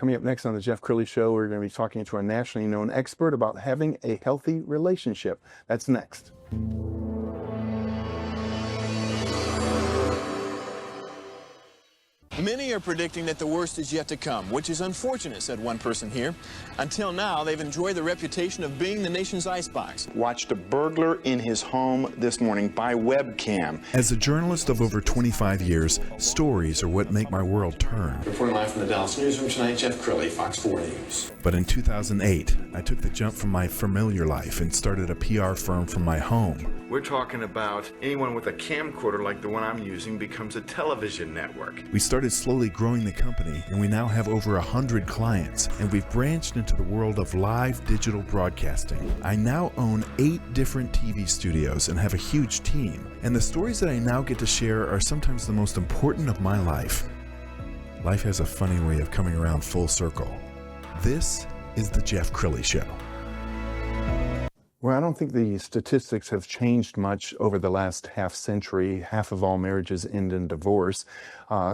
Coming up next on the Jeff Crilley Show, we're going to be talking to a nationally known expert about having a healthy relationship. That's next. Many are predicting that the worst is yet to come, which is unfortunate, said one person here. Until now, they've enjoyed the reputation of being the nation's icebox. Watched a burglar in his home this morning by webcam. As a journalist of over 25 years, stories are what make my world turn. Reporting live from the Dallas newsroom tonight, Jeff Crilley, Fox 4 News. But in 2008, I took the jump from my familiar life and started a PR firm from my home. We're talking about anyone with a camcorder like the one I'm using becomes a television network. We started slowly growing the company, and we now have over 100 clients, and we've branched into the world of live digital broadcasting. I now own 8 different TV studios and have a huge team, and the stories that I now get to share are sometimes the most important of my life. Life has a funny way of coming around full circle. This is the Jeff Crilley Show. Well, I don't think the statistics have changed much over the last half century. Half of all marriages end in divorce.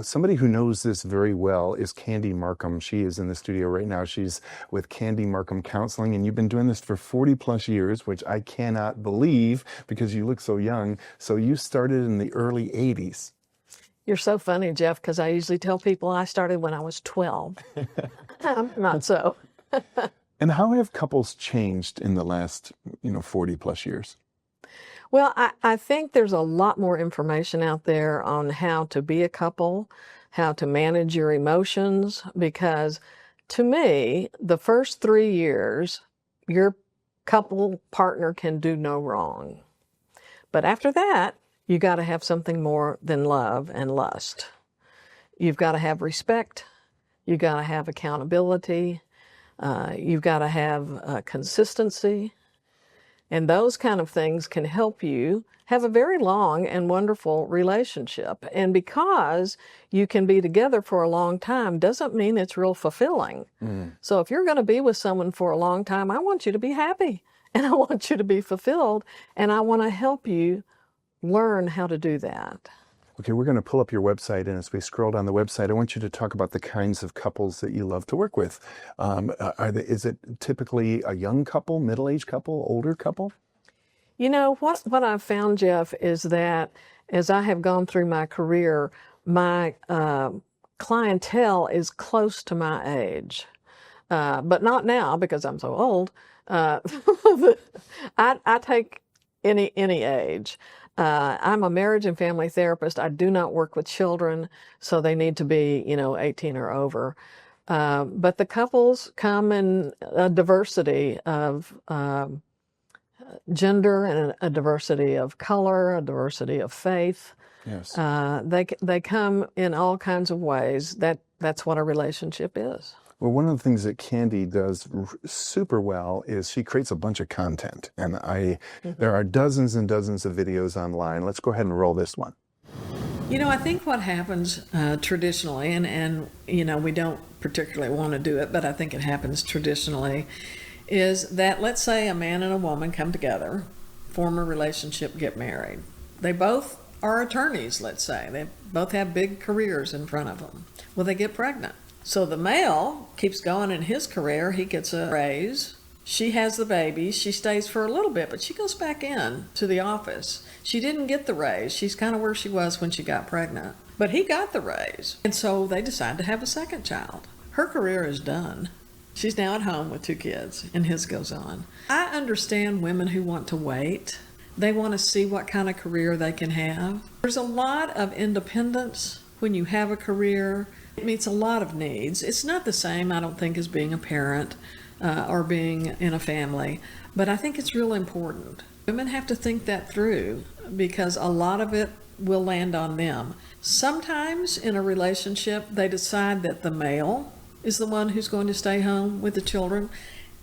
Somebody who knows this very well is Candy Marcum. She is in the studio right now. She's with Candy Marcum Counseling, and you've been doing this for 40 plus years, which I cannot believe because you look so young. So you started in the early 80s. You're so funny, Jeff, because I usually tell people I started when I was 12. Not so. And how have couples changed in the last, 40 plus years? Well, I think there's a lot more information out there on how to be a couple, how to manage your emotions, because to me, the first 3 years, your couple partner can do no wrong. But after that, you got to have something more than love and lust. You've got to have respect. You've got to have accountability. You've got to have consistency, and those kind of things can help you have a very long and wonderful relationship. And because you can be together for a long time doesn't mean it's real fulfilling. So if you're going to be with someone for a long time, I want you to be happy, and I want you to be fulfilled, and I want to help you learn how to do that. Okay, we're going to pull up your website, and as we scroll down the website, I want you to talk about the kinds of couples that you love to work with. Is it typically a young couple, middle-aged couple, older couple? What I've found, Jeff, is that as I have gone through my career, my clientele is close to my age, but not now because I'm so old. I take any age. I'm a marriage and family therapist. I do not work with children, so they need to be, 18 or over. But the couples come in a diversity of gender and a diversity of color, a diversity of faith. Yes. They come in all kinds of ways. That's what a relationship is. Well, one of the things that Candy does super well is she creates a bunch of content. And there are dozens and dozens of videos online. Let's go ahead and roll this one. I think what happens traditionally, and we don't particularly want to do it, but I think it happens traditionally, is that let's say a man and a woman come together, form a relationship, get married. They both are attorneys, let's say. They both have big careers in front of them. Well, they get pregnant. So the male keeps going in his career. He gets a raise. She has the baby. She stays for a little bit, but she goes back in to the office. She didn't get the raise. She's kind of where she was when she got pregnant. But he got the raise. And so they decide to have a second child. Her career is done. She's now at home with 2 kids, and his goes on. I understand women who want to wait. They want to see what kind of career they can have. There's a lot of independence when you have a career. It meets a lot of needs. It's not the same, I don't think, as being a parent or being in a family, but I think it's real important. Women have to think that through because a lot of it will land on them. Sometimes in a relationship, they decide that the male is the one who's going to stay home with the children.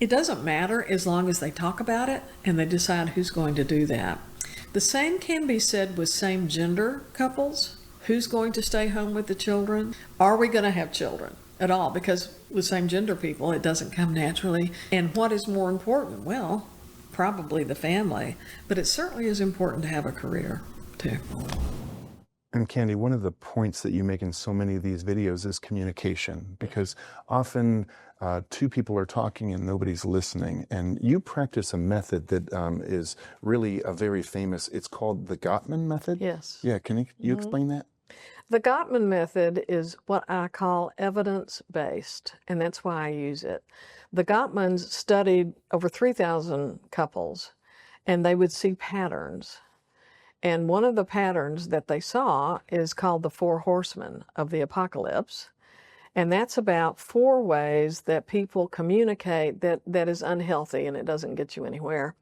It doesn't matter as long as they talk about it and they decide who's going to do that. The same can be said with same gender couples. Who's going to stay home with the children? Are we going to have children at all? Because with same gender people, it doesn't come naturally. And what is more important? Well, probably the family, but it certainly is important to have a career too. And Candy, one of the points that you make in so many of these videos is communication, because often two people are talking and nobody's listening. And you practice a method that is really a very famous, it's called the Gottman method. Yes. Yeah, can you explain that? The Gottman method is what I call evidence-based, and that's why I use it. The Gottmans studied over 3,000 couples, and they would see patterns. And one of the patterns that they saw is called the Four Horsemen of the Apocalypse. And that's about 4 ways that people communicate that is unhealthy and it doesn't get you anywhere.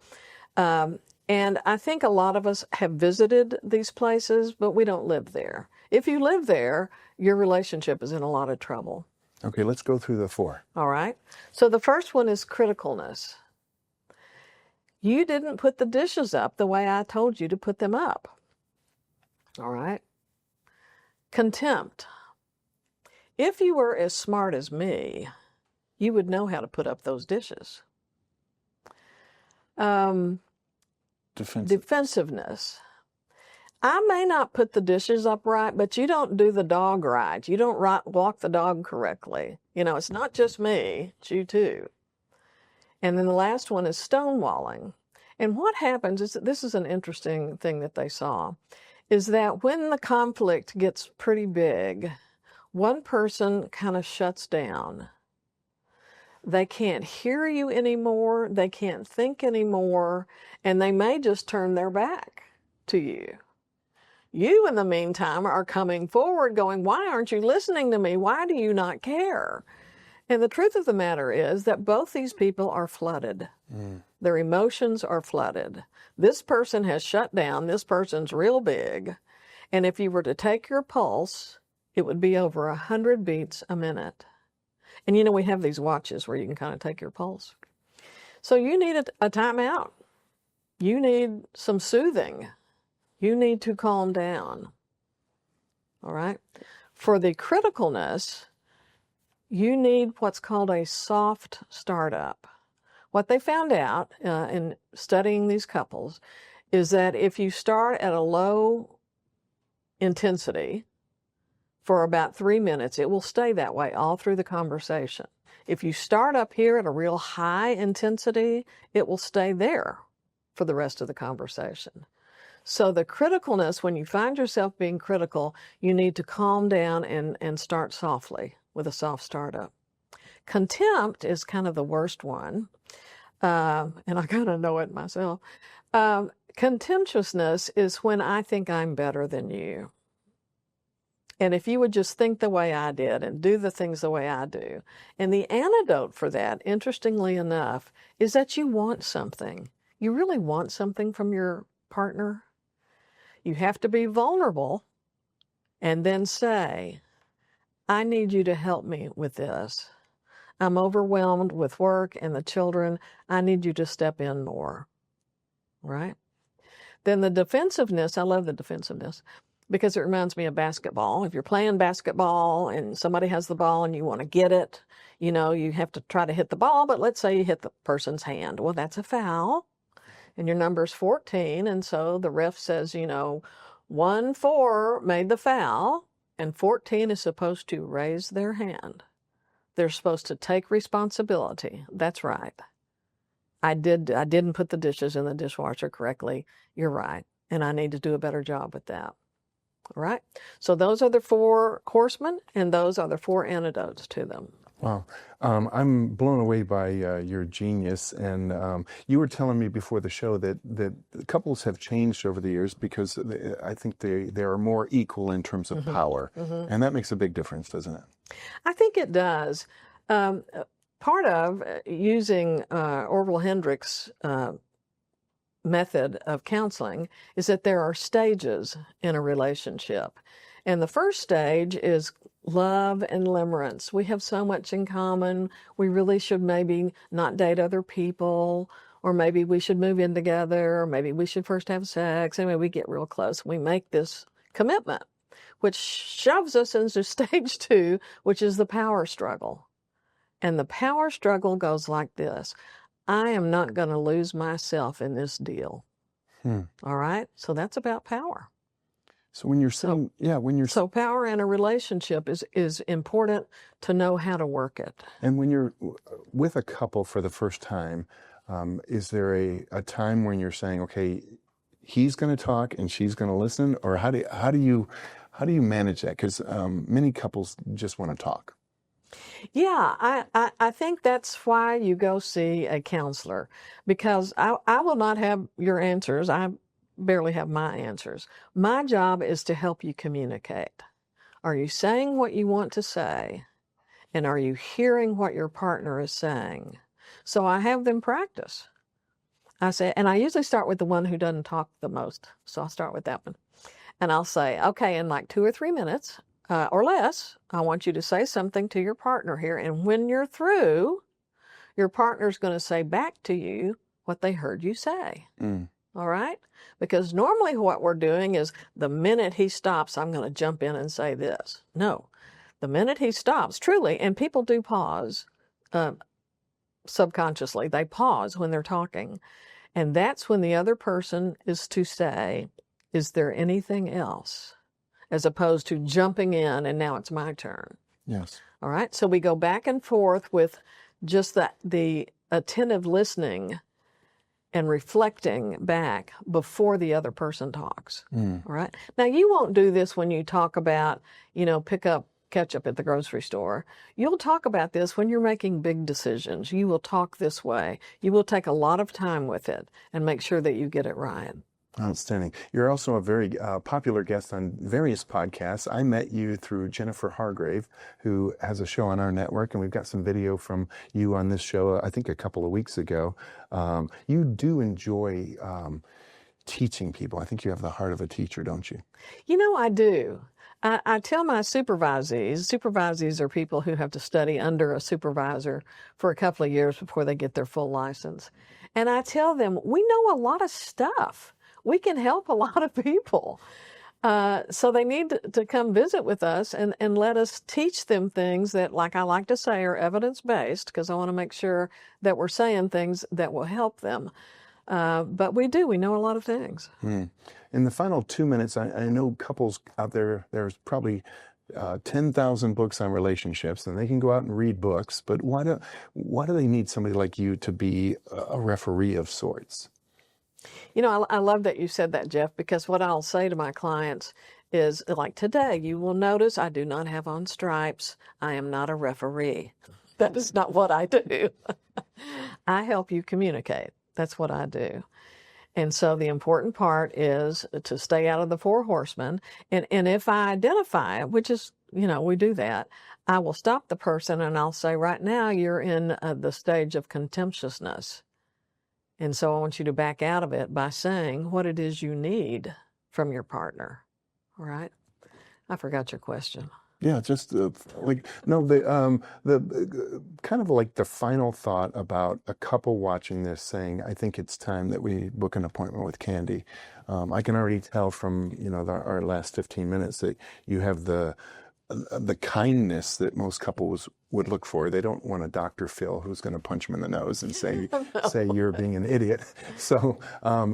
And I think a lot of us have visited these places, but we don't live there. If you live there, your relationship is in a lot of trouble. Okay, let's go through the 4. All right. So the first one is criticalness. You didn't put the dishes up the way I told you to put them up. All right. Contempt. If you were as smart as me, you would know how to put up those dishes. Defensiveness. I may not put the dishes up right, but you don't do the dog right. You don't walk the dog correctly. You know, it's not just me, it's you too. And then the last one is stonewalling. And what happens is that this is an interesting thing that they saw, is that when the conflict gets pretty big, one person kind of shuts down. They can't hear you anymore, they can't think anymore, and they may just turn their back to you. You, in the meantime, are coming forward going, why aren't you listening to me? Why do you not care? And the truth of the matter is that both these people are flooded. Their emotions are flooded. This person has shut down. This person's real big. And if you were to take your pulse, it would be over 100 beats a minute. And you know, we have these watches where you can kind of take your pulse. So you need a timeout. You need some soothing. You need to calm down. All right? For the criticalness, you need what's called a soft startup. What they found out in studying these couples is that if you start at a low intensity for about 3 minutes, it will stay that way all through the conversation. If you start up here at a real high intensity, it will stay there for the rest of the conversation. So the criticalness, when you find yourself being critical, you need to calm down and start softly with a soft startup. Contempt is kind of the worst one, and I kind of know it myself. Contemptuousness is when I think I'm better than you. And if you would just think the way I did and do the things the way I do. And the antidote for that, interestingly enough, is that you want something. You really want something from your partner. You have to be vulnerable and then say, I need you to help me with this. I'm overwhelmed with work and the children. I need you to step in more. Right? Then the defensiveness, I love the defensiveness, because it reminds me of basketball. If you're playing basketball and somebody has the ball and you want to get it, you know, you have to try to hit the ball, but let's say you hit the person's hand. Well, that's a foul, and your number's 14, and so the ref says, you know, 1-4 made the foul, and 14 is supposed to raise their hand. They're supposed to take responsibility. That's right. I didn't put the dishes in the dishwasher correctly. You're right, and I need to do a better job with that. All right. So those are the 4 horsemen, and those are the 4 antidotes to them. Wow. I'm blown away by your genius. And you were telling me before the show that couples have changed over the years because I think they are more equal in terms of power. And that makes a big difference, doesn't it? I think it does. Part of using Orville Hendricks' method of counseling is that there are stages in a relationship. And the first stage is love and limerence. We have so much in common. We really should maybe not date other people, or maybe we should move in together, or maybe we should first have sex. Anyway, we get real close. We make this commitment, which shoves us into stage 2, which is the power struggle. And the power struggle goes like this. I am not going to lose myself in this deal. All right? So that's about power. So when you're saying, So power in a relationship is important to know how to work it. and when you're with a couple for the first time, is there a time when you're saying, okay, he's going to talk and she's going to listen, or how do you manage that? Because many couples just want to talk. Yeah, I think that's why you go see a counselor, because I will not have your answers. I barely have my answers. My job is to help you communicate. Are you saying what you want to say? And are you hearing what your partner is saying? So I have them practice. I say, and I usually start with the one who doesn't talk the most. So I'll start with that one. And I'll say, okay, in like 2 or 3 minutes or less, I want you to say something to your partner here. And when you're through, your partner's going to say back to you what they heard you say. All right? Because normally what we're doing is the minute he stops, I'm going to jump in and say this. No. The minute he stops, truly, and people do pause subconsciously. They pause when they're talking. And that's when the other person is to say, is there anything else? As opposed to jumping in and now it's my turn. Yes. All right? So we go back and forth with just the attentive listening and reflecting back before the other person talks. All right? Now, you won't do this when you talk about, pick up ketchup at the grocery store. You'll talk about this when you're making big decisions. You will talk this way. You will take a lot of time with it and make sure that you get it right. Outstanding. You're also a very popular guest on various podcasts. I met you through Jennifer Hargrave, who has a show on our network, and we've got some video from you on this show, I think a couple of weeks ago. You do enjoy teaching people. I think you have the heart of a teacher, don't you? I do. I tell my supervisees are people who have to study under a supervisor for a couple of years before they get their full license. And I tell them, we know a lot of stuff. We can help a lot of people. So they need to come visit with us and let us teach them things that, like I like to say, are evidence-based, because I want to make sure that we're saying things that will help them. But we know a lot of things. In the final 2 minutes, I know couples out there, there's probably 10,000 books on relationships, and they can go out and read books, but why do they need somebody like you to be a referee of sorts? I love that you said that, Jeff, because what I'll say to my clients is, like today, you will notice I do not have on stripes. I am not a referee. That is not what I do. I help you communicate. That's what I do. And so the important part is to stay out of the 4 horsemen. And if I identify, which is, we do that, I will stop the person and I'll say, right now you're in the stage of contemptuousness. And so I want you to back out of it by saying what it is you need from your partner. All right? I forgot your question. Yeah, just the kind of like the final thought about a couple watching this saying, I think it's time that we book an appointment with Candy. I can already tell from, our last 15 minutes that you have the kindness that most couples would look for. They don't want a Dr. Phil who's going to punch them in the nose and say you're being an idiot. So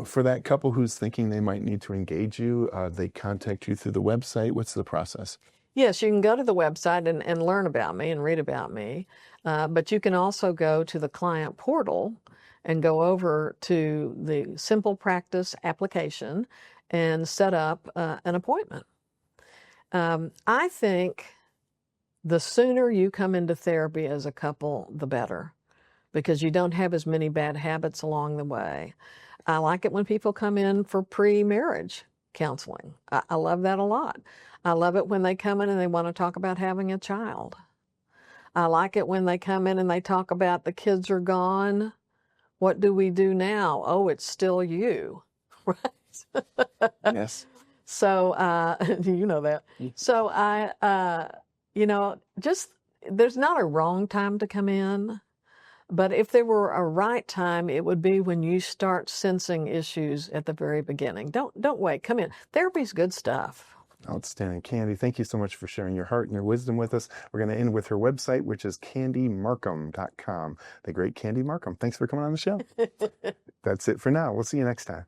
for that couple who's thinking they might need to engage you, they contact you through the website. What's the process? Yes, you can go to the website and learn about me and read about me. But you can also go to the client portal and go over to the Simple Practice application and set up an appointment. I think the sooner you come into therapy as a couple, the better, because you don't have as many bad habits along the way. I like it when people come in for pre-marriage counseling. I love that a lot. I love it when they come in and they want to talk about having a child. I like it when they come in and they talk about the kids are gone. What do we do now? Oh, it's still you, right? Yes. So, you know that. So there's not a wrong time to come in, but if there were a right time, it would be when you start sensing issues at the very beginning. Don't wait. Come in. Therapy's good stuff. Outstanding. Candy, thank you so much for sharing your heart and your wisdom with us. We're going to end with her website, which is candymarcum.com. The great Candy Marcum. Thanks for coming on the show. That's it for now. We'll see you next time.